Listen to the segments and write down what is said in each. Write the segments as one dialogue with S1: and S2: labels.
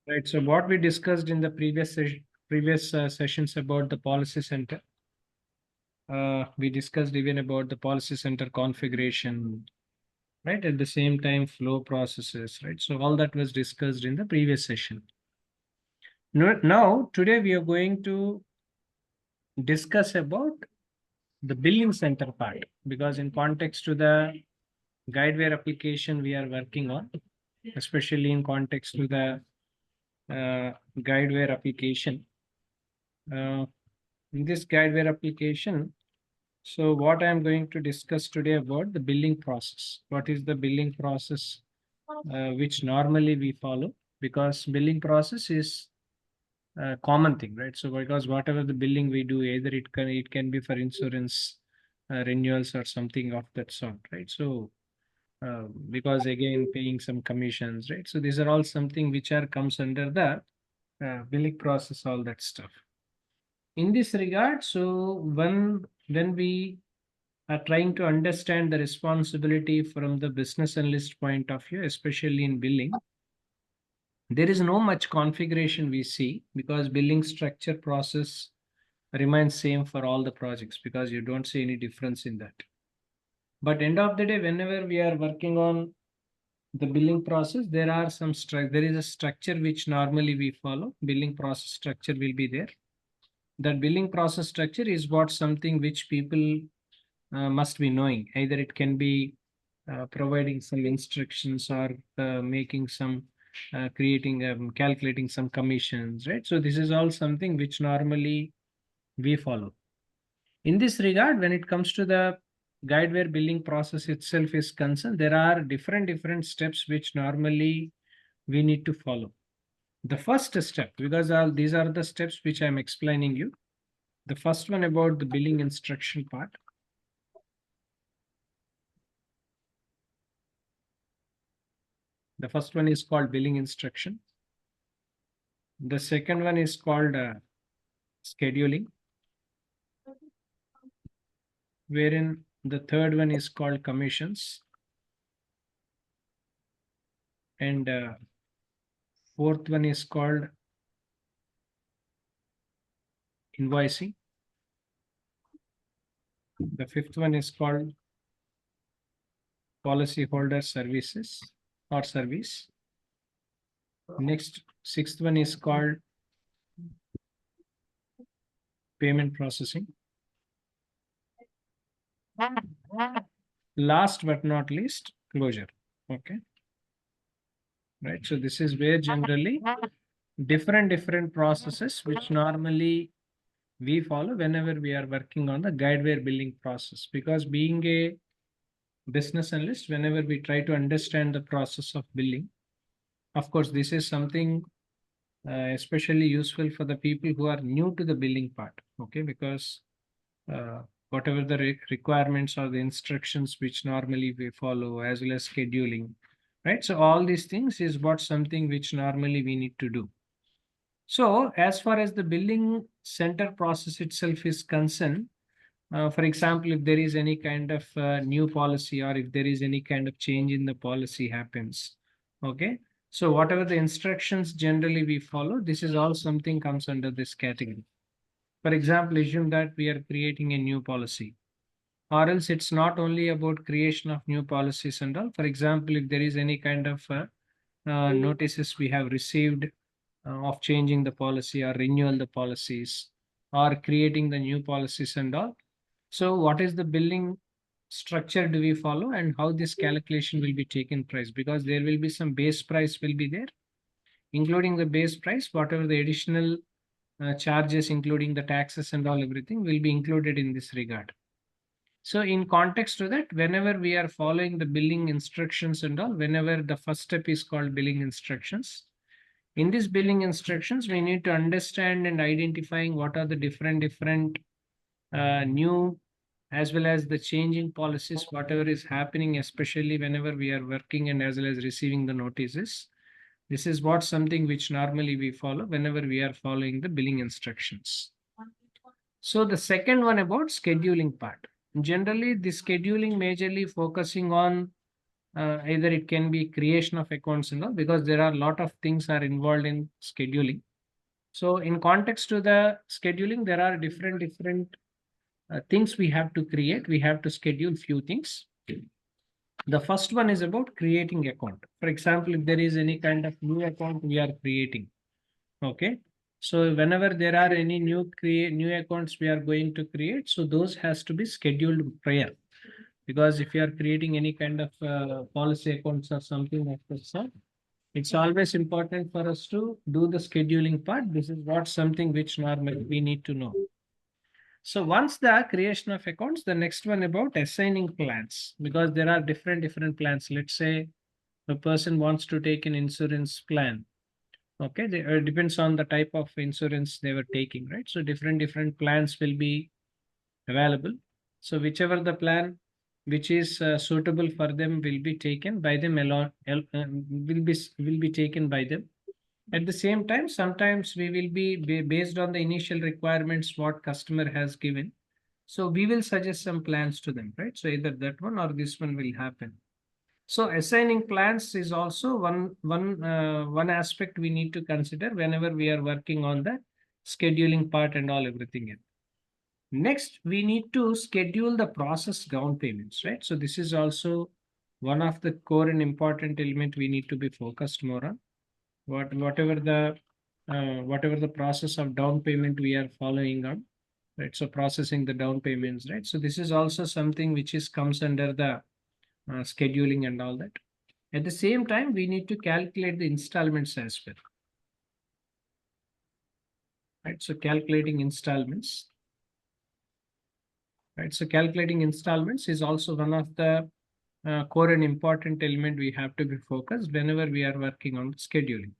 S1: Right. So what we discussed in the previous sessions about the policy center, we discussed even about the policy center configuration, right? At the same time, flow processes, right? So all that was discussed in the previous session. Now, today we are going to discuss about the billing center part, because in context to the Guidewire application we are working on, especially in context to the Guidewire application. In this Guideware application, so what I'm going to discuss today about the billing process. What is the billing process which normally we follow? Because billing process is a common thing, right? So because whatever the billing we do, either it can be for insurance renewals or something of that sort, right? So because again paying some commissions, right? So these are all something which are comes under the billing process, all that stuff. In this regard, so when we are trying to understand the responsibility from the business analyst point of view, especially in billing, there is no much configuration we see, because billing structure process remains same for all the projects, because you don't see any difference in that. But end of the day, whenever we are working on the billing process, there are some there is a structure which normally we follow. Billing process structure will be there. That billing process structure is what something which people must be knowing. Either it can be providing some instructions, or making some creating calculating some commissions, right? So this is all something which normally we follow. In this regard, when it comes to the Guidewire billing process itself is concerned, there are different steps which normally we need to follow. The first step, because these are the steps which I'm explaining you. The first one about the billing instruction part. The first one is called billing instruction. The second one is called scheduling, wherein the third one is called commissions, and fourth one is called invoicing. The fifth one is called policyholder services or service. Next, sixth one is called payment processing. Last but not least, closure. Okay. Right. So this is where generally different processes which normally we follow whenever we are working on the Guidewire billing process. Because being a business analyst, whenever we try to understand the process of billing, of course, this is something especially useful for the people who are new to the billing part. Okay, because whatever the requirements or the instructions which normally we follow, as well as scheduling, right? So all these things is what something which normally we need to do. So as far as the billing center process itself is concerned, for example, if there is any kind of new policy, or if there is any kind of change in the policy happens, okay. So whatever the instructions generally we follow, this is all something comes under this category. For example, assume that we are creating a new policy, or else it's not only about creation of new policies and all. For example, if there is any kind of notices we have received of changing the policy or renewal the policies, or creating the new policies and all. So what is the billing structure do we follow, and how this calculation will be taken price? Because there will be some base price will be there, including the base price, whatever the additional charges, including the taxes and all, everything will be included in this regard. So in context to that, whenever we are following the billing instructions and all, whenever the first step is called billing instructions, in these billing instructions, we need to understand and identifying what are the different new, as well as the changing policies, whatever is happening, especially whenever we are working and as well as receiving the notices. This is what something which normally we follow whenever we are following the billing instructions. So the second one about scheduling part. Generally, the scheduling majorly focusing on either it can be creation of accounts and all, because there are a lot of things are involved in scheduling. So in context to the scheduling, there are different things we have to create. We have to schedule few things. The first one is about creating account. For example, if there is any kind of new account we are creating, okay. So whenever there are any new accounts we are going to create, so those has to be scheduled prior. Because if you are creating any kind of policy accounts or something like this, it's always important for us to do the scheduling part. This is what something which normally we need to know. So once the creation of accounts, the next one about assigning plans, because there are different plans. Let's say a person wants to take an insurance plan. Okay, it depends on the type of insurance they were taking, right? So different plans will be available. So whichever the plan which is suitable for them will be taken by them alone, will be taken by them. At the same time, sometimes we will be based on the initial requirements what customer has given. So we will suggest some plans to them, right? So either that one or this one will happen. So assigning plans is also one aspect we need to consider whenever we are working on the scheduling part and all everything. Next, we need to schedule the process down payments, right? So this is also one of the core and important element we need to be focused more on. Whatever the process of down payment we are following on, right? So processing the down payments, right? So this is also something which is comes under the scheduling and all that. At the same time, we need to calculate the installments as well, right? So calculating installments. Right, so calculating installments is also one of the core and important element we have to be focused whenever we are working on scheduling.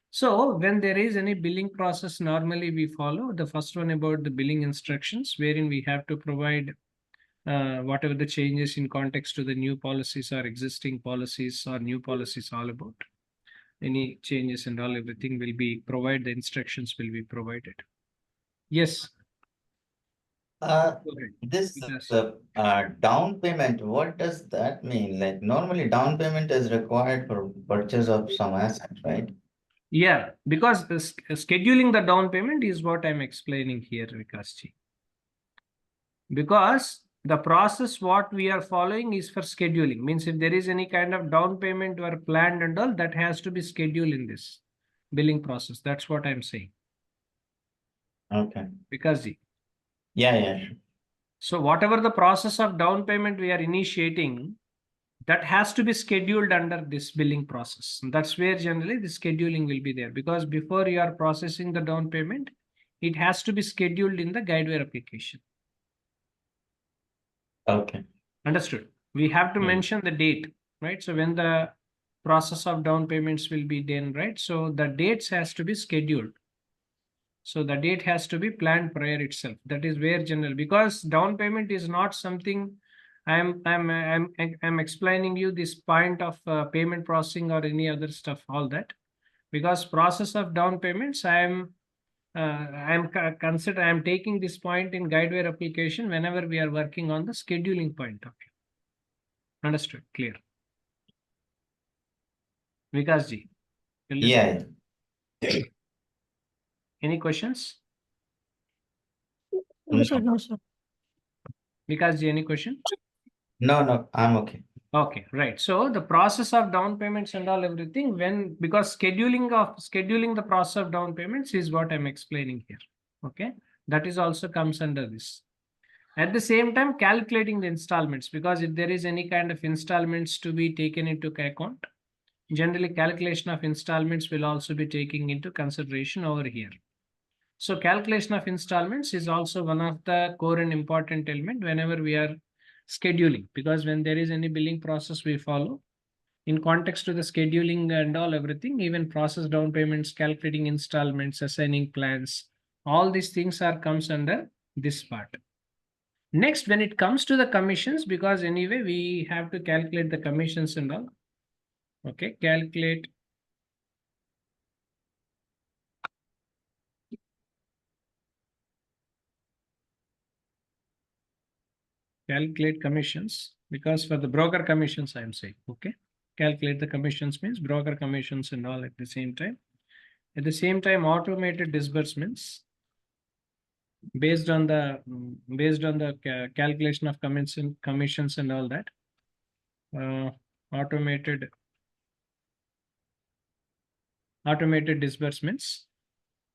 S1: So when there is any billing process, normally we follow the first one about the billing instructions, wherein we have to provide whatever the changes in context to the new policies or existing policies or new policies all about. Any changes and all everything will be provided, the instructions will be provided. Yes. Okay.
S2: This
S1: Yes.
S2: down payment, what does that mean? Like normally down payment is required for purchase of some asset, right?
S1: Yeah, because scheduling the down payment is what I'm explaining here, Vikasji. Because the process what we are following is for scheduling. Means if there is any kind of down payment or planned and all, that has to be scheduled in this billing process. That's what I'm saying.
S2: Okay.
S1: Vikasji.
S2: Yeah.
S1: So whatever the process of down payment we are initiating, that has to be scheduled under this billing process. And that's where generally the scheduling will be there, because before you are processing the down payment, it has to be scheduled in the Guidewire application.
S2: Okay.
S1: Understood. We have to
S2: Hmm.
S1: mention the date, right? So when the process of down payments will be done, right? So the dates has to be scheduled. So the date has to be planned prior itself. That is where general, because down payment is not something I'm explaining you this point of payment processing or any other stuff, all that, because process of down payments, I'm taking this point in Guidewire application whenever we are working on the scheduling point of view. Understood, clear. Vikas ji, you listen.
S2: Yeah.
S1: Any questions?
S3: No, sir. No, sir.
S1: Vikas ji, any question?
S2: No, I'm okay.
S1: Okay, right. So the process of down payments and all everything, because scheduling the process of down payments is what I'm explaining here. Okay, that is also comes under this. At the same time, calculating the installments, because if there is any kind of installments to be taken into account, generally calculation of installments will also be taking into consideration over here. So calculation of installments is also one of the core and important element whenever we are scheduling, because when there is any billing process we follow, in context to the scheduling and all everything, even process down payments, calculating installments, assigning plans, all these things are comes under this part. Next, when it comes to the commissions, because anyway we have to calculate the commissions and all. Okay, calculate commissions. because for the broker commissions, I'm saying, okay. Calculate the commissions means broker commissions and all at the same time. At the same time, automated disbursements based on the calculation of commissions and all that. Automated disbursements.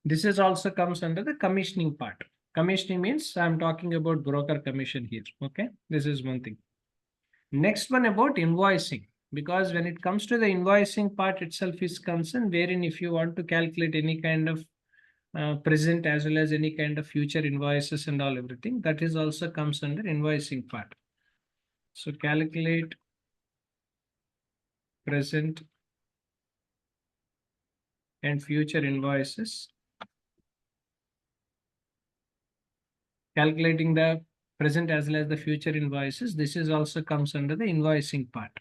S1: This is also comes under the commissioning part. Commissioning means I'm talking about broker commission here. Okay, this is one thing. Next one about invoicing, because when it comes to the invoicing part itself is concerned, wherein if you want to calculate any kind of present as well as any kind of future invoices and all everything, that is also comes under invoicing part. So calculate present and future invoices. Calculating the present as well as the future invoices, this is also comes under the invoicing part.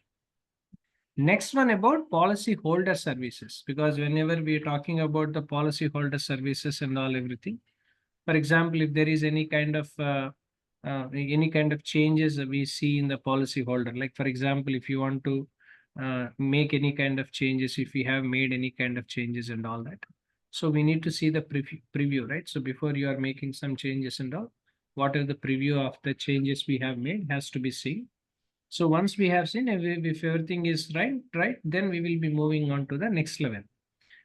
S1: Next one about policy holder services, because whenever we are talking about the policy holder services and all everything, for example, if there is any kind of changes that we see in the policy holder, like for example, if you want to make any kind of changes, if we have made any kind of changes and all that, so we need to see the preview, right? So before you are making some changes and all, what are the preview of the changes we have made has to be seen. So once we have seen if everything is right, then we will be moving on to the next level.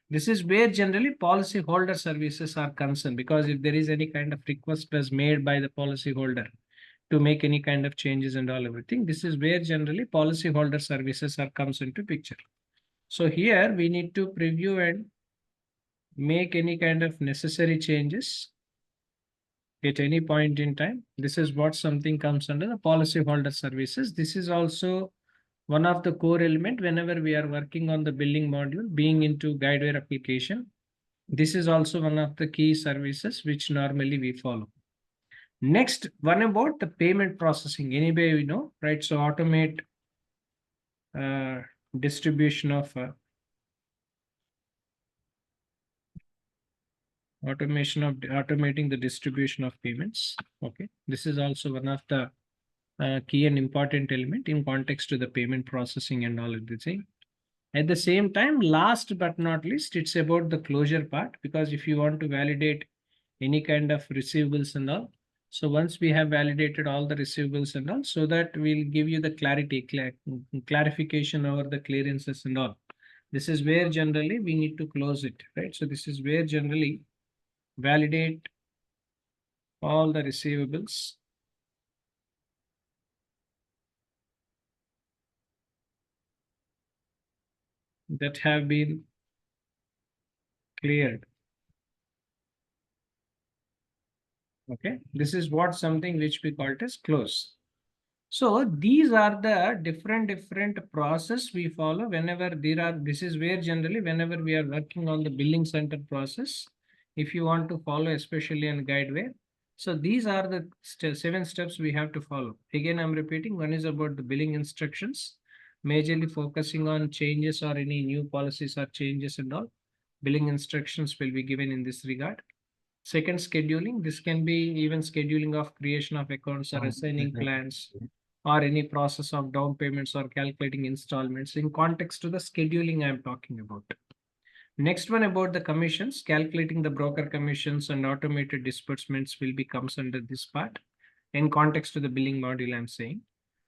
S1: This is where generally policy holder services are concerned, because if there is any kind of request was made by the policy holder to make any kind of changes and all everything, this is where generally policy holder services are comes into picture. So here we need to preview and make any kind of necessary changes at any point in time. This is what something comes under the policy holder services. This is also one of the core element whenever we are working on the billing module being into Guidewire application. This is also one of the key services which normally we follow. Next one about the payment processing. Anyway, we know, right? So automate distribution of automating the distribution of payments. Okay, this is also one of the key and important element in context to the payment processing and all of the thing. At the same time, last but not least, it's about the closure part, because if you want to validate any kind of receivables and all, so once we have validated all the receivables and all, so that we'll give you the clarification over the clearances and all. This is where generally we need to close it, right? So this is where generally validate all the receivables that have been cleared. Okay, this is what something which we call it as close. So these are the different process we follow whenever this is where generally whenever we are working on the billing center process, if you want to follow especially on Guidewire. So these are the 7 steps we have to follow. Again, I'm repeating, one is about the billing instructions, majorly focusing on changes or any new policies or changes and all. Billing instructions will be given in this regard. Second, scheduling. This can be even scheduling of creation of accounts or assigning plans or any process of down payments or calculating installments in context to the scheduling I'm talking about. Next one about the commissions, calculating the broker commissions and automated disbursements will be comes under this part in context to the billing module I'm saying.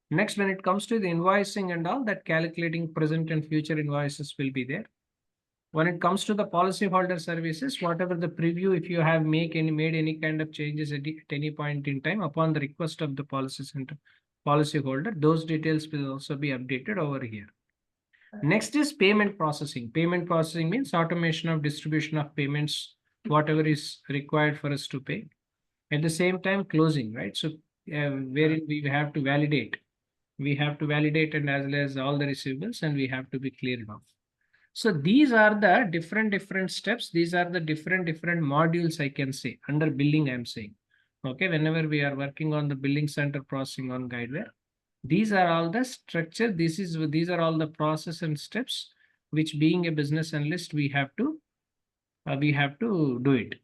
S1: Next, when it comes to the invoicing and all that, calculating present and future invoices will be there. When it comes to the policyholder services, whatever the preview, if you have made any kind of changes at any point in time upon the request of the policyholder, those details will also be updated over here. Next is payment processing. Payment processing means automation of distribution of payments, whatever is required for us to pay. At the same time, closing, right? So wherein we have to validate. We have to validate and as well as all the receivables, and we have to be cleared off. So these are the different steps. These are the different modules I can say under billing I'm saying. Okay, whenever we are working on the billing center processing on Guidewire, these are all the structure. These are all the process and steps which being a business analyst we have to do it.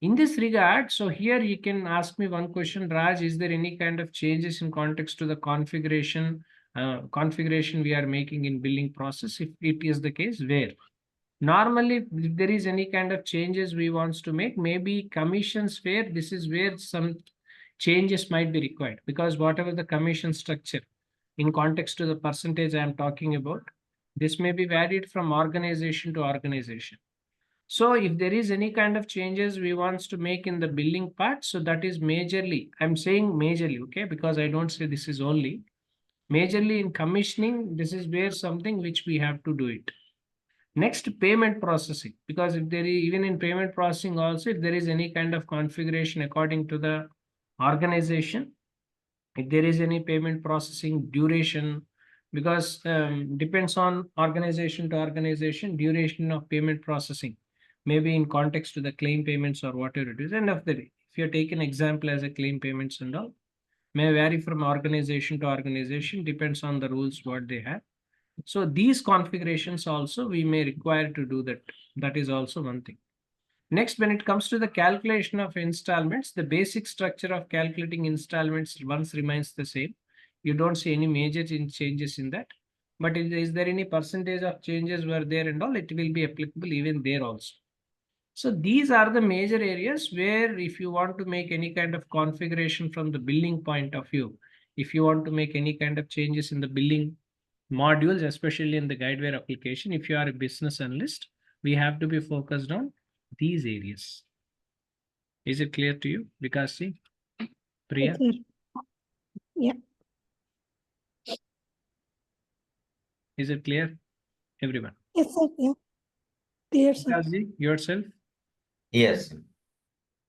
S1: In this regard, so here you can ask me one question, Raj, is there any kind of changes in context to the configuration we are making in billing process? If it is the case, where? Normally, if there is any kind of changes we wants to make, maybe commissions where this is where some changes might be required, because whatever the commission structure in context to the percentage I am talking about, this may be varied from organization to organization. So if there is any kind of changes we wants to make in the billing part, so that is majorly, I'm saying majorly, okay, because I don't say this is only, majorly in commissioning, this is where something which we have to do it. Next, payment processing, because if there is, even in payment processing also, if there is any kind of configuration according to the organization, if there is any payment processing duration, because depends on organization to organization, duration of payment processing, maybe in context to the claim payments or whatever it is. End of the day, if you take an example as a claim payments and all, may vary from organization to organization, depends on the rules what they have. So these configurations also we may require to do that. That is also one thing. Next, when it comes to the calculation of installments, the basic structure of calculating installments once remains the same. You don't see any major changes in that. But is there any percentage of changes were there and all, it will be applicable even there also. So these are the major areas where if you want to make any kind of configuration from the billing point of view, if you want to make any kind of changes in the billing modules, especially in the Guidewire application, if you are a business analyst, we have to be focused on these areas. Is it clear to you, Vikasi? Priya?
S3: Yes, sir. Yeah.
S1: Is it clear, everyone?
S3: Yes, sir. Yeah. Clear, sir.
S1: Vikasi, yourself?
S2: Yes.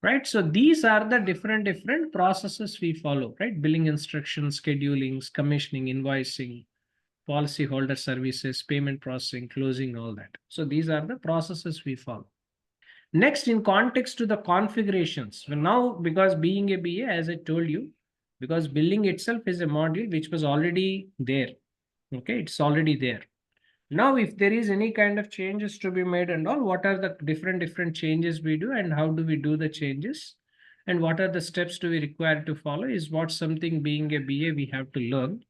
S1: Right, so these are the different processes we follow, right? Billing instructions, schedulings, commissioning, invoicing, policyholder services, payment processing, closing, all that. So these are the processes we follow. Next, in context to the configurations, well, now because being a BA, as I told you, because billing itself is a module which was already there. Okay, it's already there. Now, if there is any kind of changes to be made and all, what are the different changes we do and how do we do the changes? And what are the steps do we require to follow is what something being a BA we have to learn.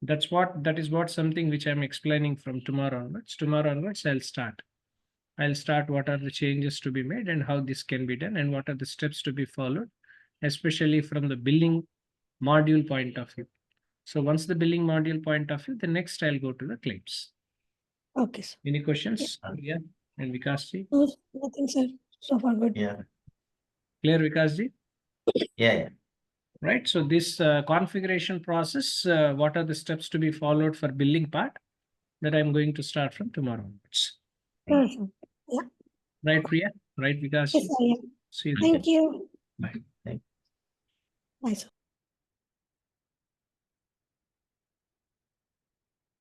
S1: That is what something which I'm explaining from tomorrow onwards. Tomorrow onwards, I'll start what are the changes to be made and how this can be done and what are the steps to be followed, especially from the billing module point of view. So once the billing module point of view, the next I'll go to the claims.
S3: Okay, sir.
S1: Any questions? Yeah. And Vikasji?
S3: No, nothing, sir. So far good.
S2: Yeah.
S1: Clear, Vikasji?
S2: Yeah.
S1: Right. So this configuration process, what are the steps to be followed for billing part that I'm going to start from tomorrow onwards.
S3: Sure, sir. Yeah.
S1: Right, Priya? Right, Vikasji?
S3: Yes, sir. Yeah.
S1: See you.
S3: Thank you.
S1: Bye.
S3: Bye, sir.